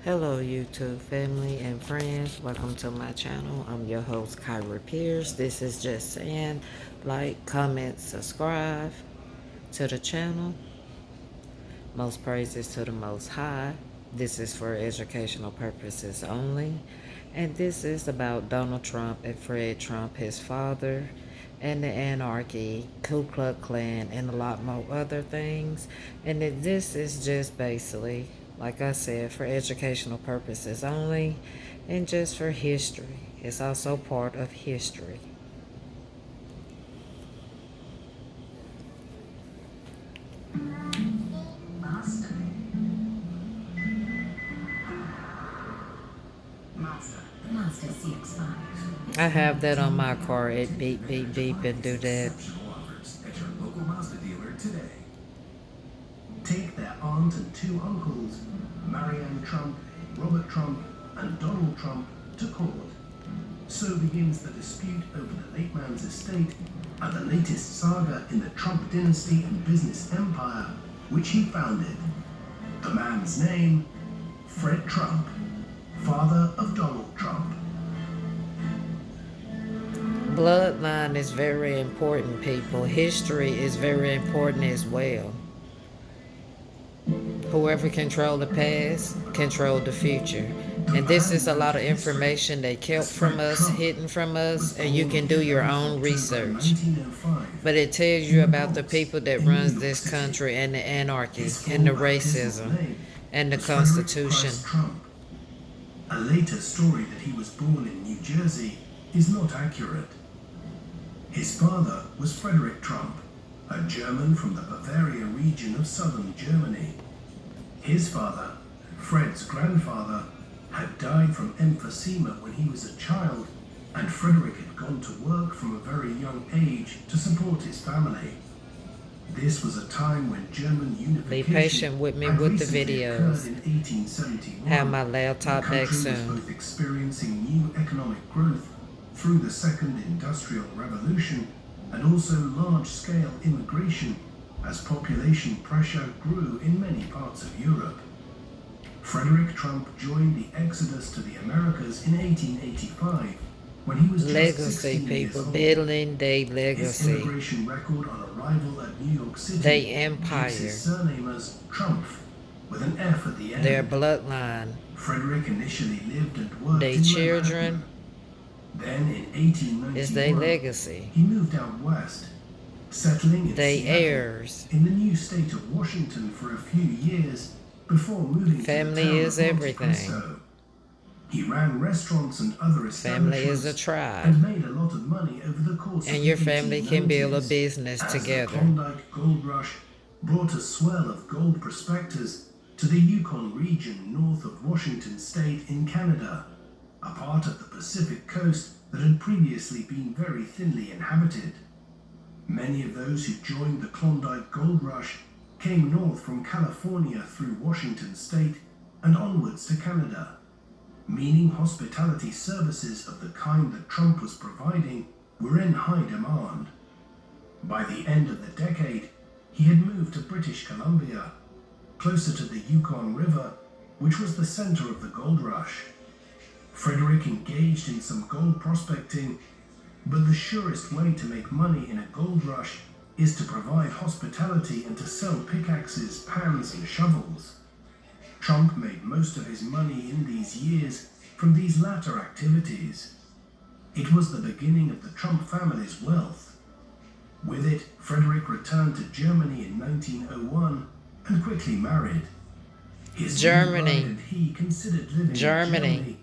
Hello YouTube family and friends, welcome to my channel. I'm your host Kyra Pierce. This is just saying like, comment, subscribe to the channel. Most praises to the Most High. This is for educational purposes only. And this is about Donald Trump and Fred Trump, his father, and the anarchy, Ku Klux Klan, and a lot more other things. And this is just basically, like I said, for educational purposes only and just for history. It's also part of history. Mazda CX-5. I have that on my car. It beep, beep, beep, and do that. Exceptional offers at your local Mazda dealer today. Take their aunt and two uncles, Marianne Trump, Robert Trump, and Donald Trump, to court. So begins the dispute over the late man's estate and the latest saga in the Trump dynasty and business empire, which he founded. The man's name, Fred Trump, father of Donald Trump. Bloodline is very important, people. History is very important as well. Whoever controls the past, controls the future. And this is a lot of information they kept from us, hidden from us, and you can do your own research. But it tells you about the people that runs this country and the anarchy and the racism and the Constitution. A later story that he was born in New Jersey is not accurate. His father was Frederick Trump, a German from the Bavaria region of southern Germany. His father, Fred's grandfather, had died from emphysema when he was a child, and Frederick had gone to work from a very young age to support his family. This was a time when German unification. Be patient with me with the videos. In 1871, have my laptop back the country soon. was both experiencing new economic growth through the Second Industrial Revolution and also large-scale immigration as population pressure grew in many parts of Europe. Frederick Trump joined the exodus to the Americas in 1885 when he was just Legacy, 16 years people. old. Building their His legacy. immigration record on arrival at New York City They empire. gives his surname as Trump, with an F at the end. Their bloodline. Frederick initially lived and worked Their in children Manhattan. Then in 1891, is their legacy. he moved out west, settling in They Seattle, heirs. in the new state of Washington for a few years before moving Family to the town is of Monte everything. Cristo. He ran restaurants and other Family is a establishments tribe. and made a lot of money over the course And of your the family can build a 1890s, business as together. The Klondike Gold Rush brought a swell of gold prospectors to the Yukon region north of Washington State in Canada, a part of the Pacific coast that had previously been very thinly inhabited. Many of those who joined the Klondike Gold Rush came north from California through Washington State and onwards to Canada, meaning hospitality services of the kind that Trump was providing were in high demand. By the end of the decade, he had moved to British Columbia, closer to the Yukon River, which was the center of the gold rush. Frederick engaged in some gold prospecting, but the surest way to make money in a gold rush is to provide hospitality and to sell pickaxes, pans, and shovels. Trump made most of his money in these years from these latter activities. It was the beginning of the Trump family's wealth. With it, Frederick returned to Germany in 1901 and quickly married. His Germany. bride and he considered living Germany. in Germany,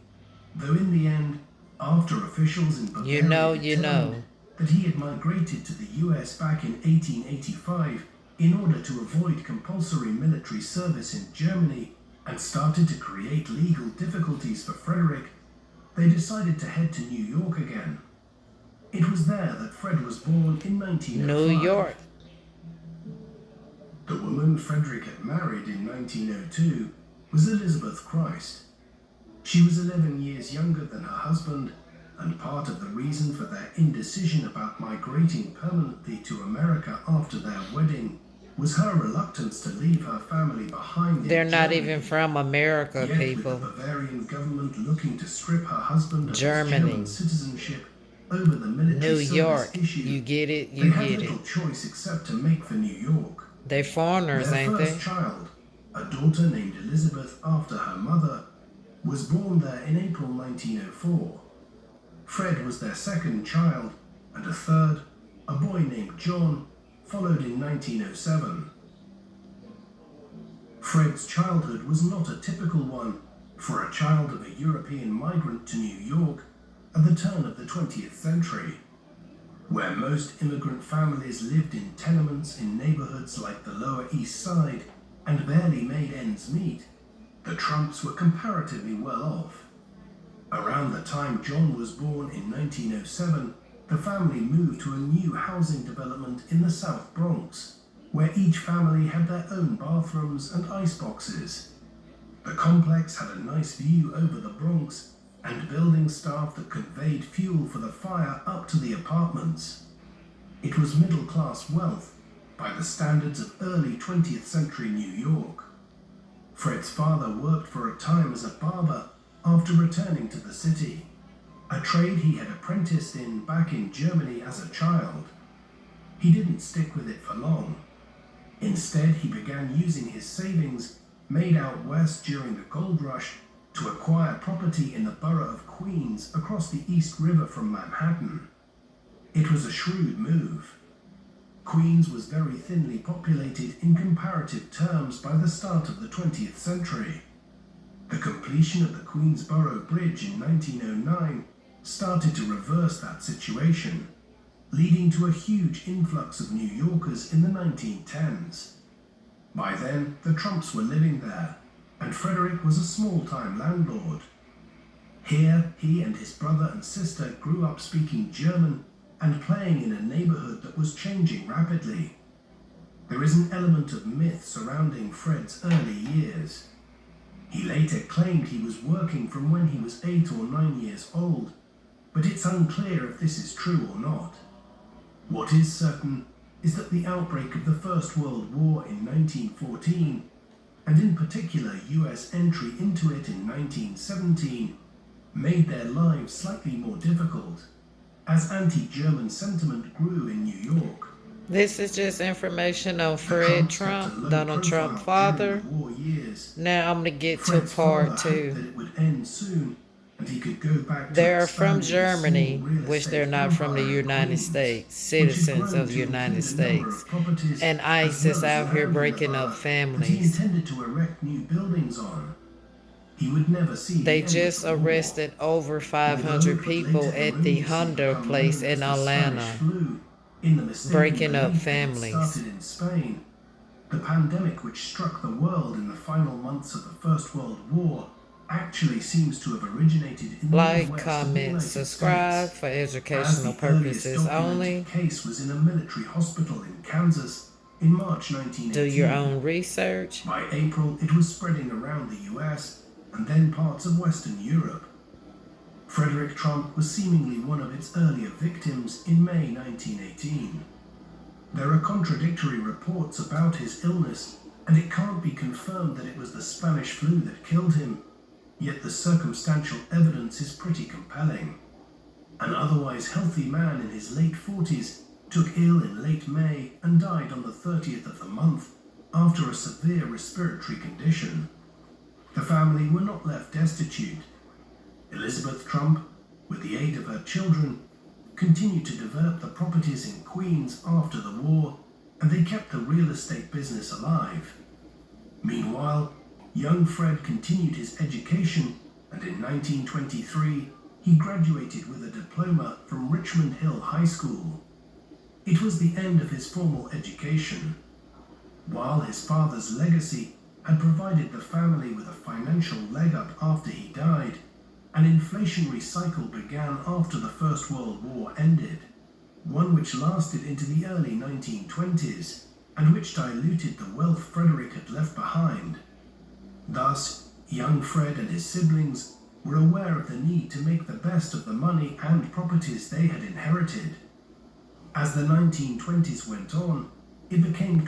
though in the end, after officials in Bavaria You know. determined that he had migrated to the US back in 1885 in order to avoid compulsory military service in Germany and started to create legal difficulties for Frederick, they decided to head to New York again. It was there that Fred was born in 1905. New York. The woman Frederick had married in 1902 was Elizabeth Christ. She was 11 years younger than her husband, and part of the reason for their indecision about migrating permanently to America after their wedding was her reluctance to leave her family behind They're in not Germany. even from America, Yet, with the people. Bavarian government looking to strip her husband of his Germany. German citizenship over the military New York. service issue, You get it? they You had get little it. choice except to make for New York. They foreigners, Their ain't first they? child, a daughter named Elizabeth after her mother, was born there in April 1904. Fred was their second child, and a third, a boy named John, followed in 1907. Fred's childhood was not a typical one for a child of a European migrant to New York at the turn of the 20th century, where most immigrant families lived in tenements in neighborhoods like the Lower East Side and barely made ends meet. The Trumps were comparatively well off. Around the time John was born in 1907, the family moved to a new housing development in the South Bronx, where each family had their own bathrooms and iceboxes. The complex had a nice view over the Bronx and building staff that conveyed fuel for the fire up to the apartments. It was middle-class wealth by the standards of early 20th century New York. Fred's father worked for a time as a barber after returning to the city, a trade he had apprenticed in back in Germany as a child. He didn't stick with it for long. Instead, he began using his savings made out west during the gold rush to acquire property in the borough of Queens across the East River from Manhattan. It was a shrewd move. Queens was very thinly populated in comparative terms by the start of the 20th century. The completion of the Queensboro Bridge in 1909 started to reverse that situation, leading to a huge influx of New Yorkers in the 1910s. By then, the Trumps were living there, and Frederick was a small-time landlord. Here, he and his brother and sister grew up speaking German and playing in a neighborhood that was changing rapidly. There is an element of myth surrounding Fred's early years. He later claimed he was working from when he was 8 or 9 years old, but it's unclear if this is true or not. What is certain is that the outbreak of the First World War in 1914, and in particular US entry into it in 1917, made their lives slightly more difficult, as anti-German sentiment grew in New York. This is just information on Fred Trump, Donald Trump's father. Now I'm going to get to part 2. That it would end soon, and he could go back to They're from expanding Germany, small real which they're estate not from the empire in United Queens, States, which had citizens grown of the to United include a number States. of properties, And as ICE well is as out here land in the breaking borough up that he families. intended to erect new buildings on. He would never see the They end of just the war. arrested over Although 500 it would people later at the erroneously Hunter become place known as in the Spanish Atlanta, flu, in the mistaken breaking up belief that it families. started in Spain, the pandemic which struck the world in the final months of the First World War actually seems to have originated in the Like, Midwest of the comment, United subscribe States, for as educational the earliest purposes documented only. case was in a military hospital in Kansas in March 1918. Do your own research. By April, it was spreading around the US and then parts of Western Europe. Frederick Trump was seemingly one of its earlier victims in May 1918. There are contradictory reports about his illness, and it can't be confirmed that it was the Spanish flu that killed him, yet the circumstantial evidence is pretty compelling. An otherwise healthy man in his late 40s took ill in late May and died on the 30th of the month after a severe respiratory condition. The family were not left destitute. Elizabeth Trump, with the aid of her children, continued to develop the properties in Queens after the war, and they kept the real estate business alive. Meanwhile, young Fred continued his education, and in 1923, he graduated with a diploma from Richmond Hill High School. It was the end of his formal education. While his father's legacy had provided the family with a financial leg up after he died, an inflationary cycle began after the First World War ended, one which lasted into the early 1920s and which diluted the wealth Frederick had left behind. Thus, young Fred and his siblings were aware of the need to make the best of the money and properties they had inherited. As the 1920s went on, it became